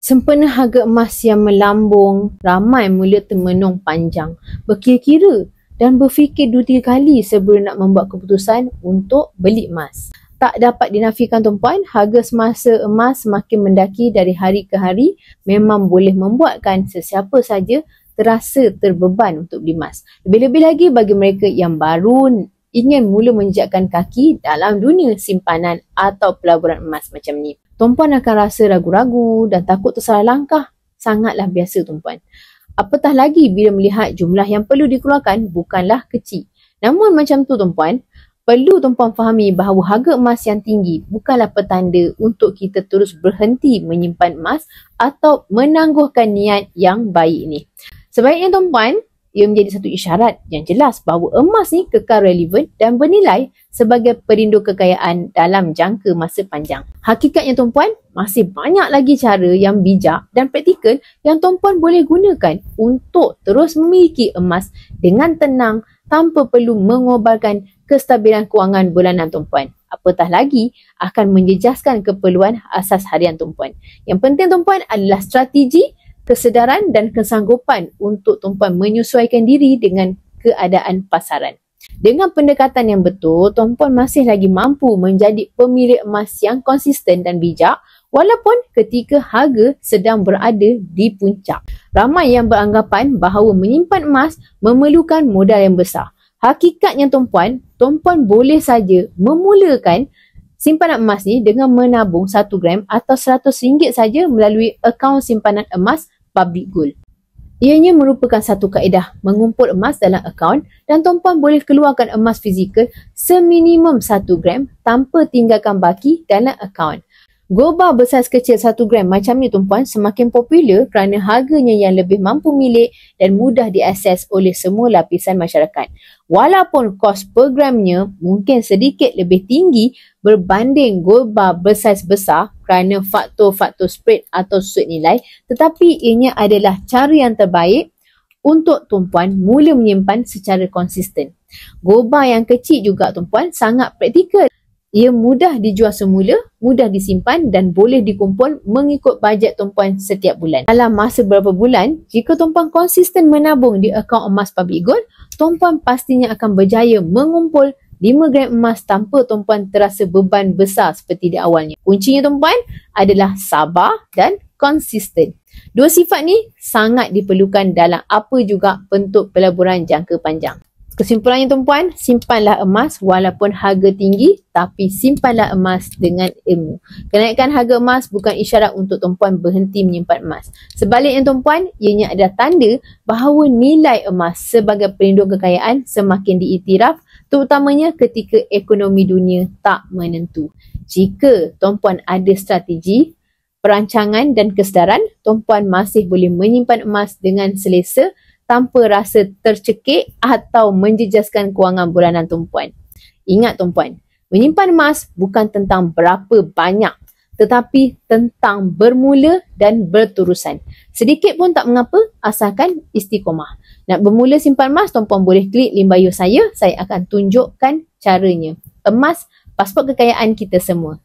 Sempena harga emas yang melambung, ramai mula termenung panjang, berkira-kira dan berfikir 2-3 kali sebelum nak membuat keputusan untuk beli emas. Tak dapat dinafikan tuan-puan, harga semasa emas semakin mendaki dari hari ke hari memang boleh membuatkan sesiapa saja terasa terbeban untuk beli emas. Lebih-lebih lagi bagi mereka yang baru ingin mula menjejakkan kaki dalam dunia simpanan atau pelaburan emas macam ni. Tuan-puan akan rasa ragu-ragu dan takut tersalah langkah. Sangatlah biasa tuan-puan. Apatah lagi bila melihat jumlah yang perlu dikeluarkan bukanlah kecil. Namun macam tu tuan-puan, perlu tuan-puan fahami bahawa harga emas yang tinggi bukanlah petanda untuk kita terus berhenti menyimpan emas atau menangguhkan niat yang baik ni. Sebaiknya tuan-puan, ia menjadi satu isyarat yang jelas bahawa emas ni kekal relevan dan bernilai sebagai perindu kekayaan dalam jangka masa panjang. Hakikatnya tuan-puan, masih banyak lagi cara yang bijak dan praktikal yang tuan-puan boleh gunakan untuk terus memiliki emas dengan tenang tanpa perlu mengobarkan kestabilan kewangan bulanan tuan-puan. Apatah lagi akan menjejaskan keperluan asas harian tuan-puan. Yang penting tuan-puan adalah strategi, kesedaran dan kesanggupan untuk tuan-puan menyesuaikan diri dengan keadaan pasaran. Dengan pendekatan yang betul, tuan-puan masih lagi mampu menjadi pemilik emas yang konsisten dan bijak walaupun ketika harga sedang berada di puncak. Ramai yang beranggapan bahawa menyimpan emas memerlukan modal yang besar. Hakikatnya tuan-puan, tuan-puan boleh saja memulakan simpanan emas ni dengan menabung 1 gram atau RM100 saja melalui akaun simpanan emas Public Gold. Ianya merupakan satu kaedah mengumpul emas dalam akaun dan tuan-puan boleh keluarkan emas fizikal seminimum 1 gram tanpa tinggalkan baki dalam akaun. Gold bar bersaiz kecil 1 gram macam ni tuan-puan semakin popular kerana harganya yang lebih mampu milik dan mudah diakses oleh semua lapisan masyarakat. Walaupun kos per gramnya mungkin sedikit lebih tinggi berbanding gold bar bersaiz besar kerana faktor-faktor spread atau sud nilai, tetapi ianya adalah cara yang terbaik untuk tuan-puan mula menyimpan secara konsisten. Gold bar yang kecil juga tuan-puan sangat praktikal. Ia mudah dijual semula, mudah disimpan dan boleh dikumpul mengikut bajet tuan-puan setiap bulan. Dalam masa beberapa bulan, jika tuan-puan konsisten menabung di akaun emas Public Gold, tuan-puan pastinya akan berjaya mengumpul 5 gram emas tanpa tuan-puan terasa beban besar seperti di awalnya. Kuncinya tuan-puan adalah sabar dan konsisten. Dua sifat ni sangat diperlukan dalam apa juga bentuk pelaburan jangka panjang. Kesimpulannya tuan-puan, simpanlah emas walaupun harga tinggi tapi simpanlah emas dengan ilmu. Kenaikan harga emas bukan isyarat untuk tuan-puan berhenti menyimpan emas. Sebaliknya tuan-puan, ianya adalah tanda bahawa nilai emas sebagai pelindung kekayaan semakin diiktiraf terutamanya ketika ekonomi dunia tak menentu. Jika tuan-puan ada strategi, perancangan dan kesedaran, tuan-puan masih boleh menyimpan emas dengan selesa tanpa rasa tercekik atau menjejaskan kewangan bulanan tuan-puan. Ingat tuan-puan, menyimpan emas bukan tentang berapa banyak tetapi tentang bermula dan berterusan. Sedikit pun tak mengapa asalkan istiqomah. Nak bermula simpan emas, tuan-puan boleh klik link bio saya akan tunjukkan caranya. Emas, pasport kekayaan kita semua.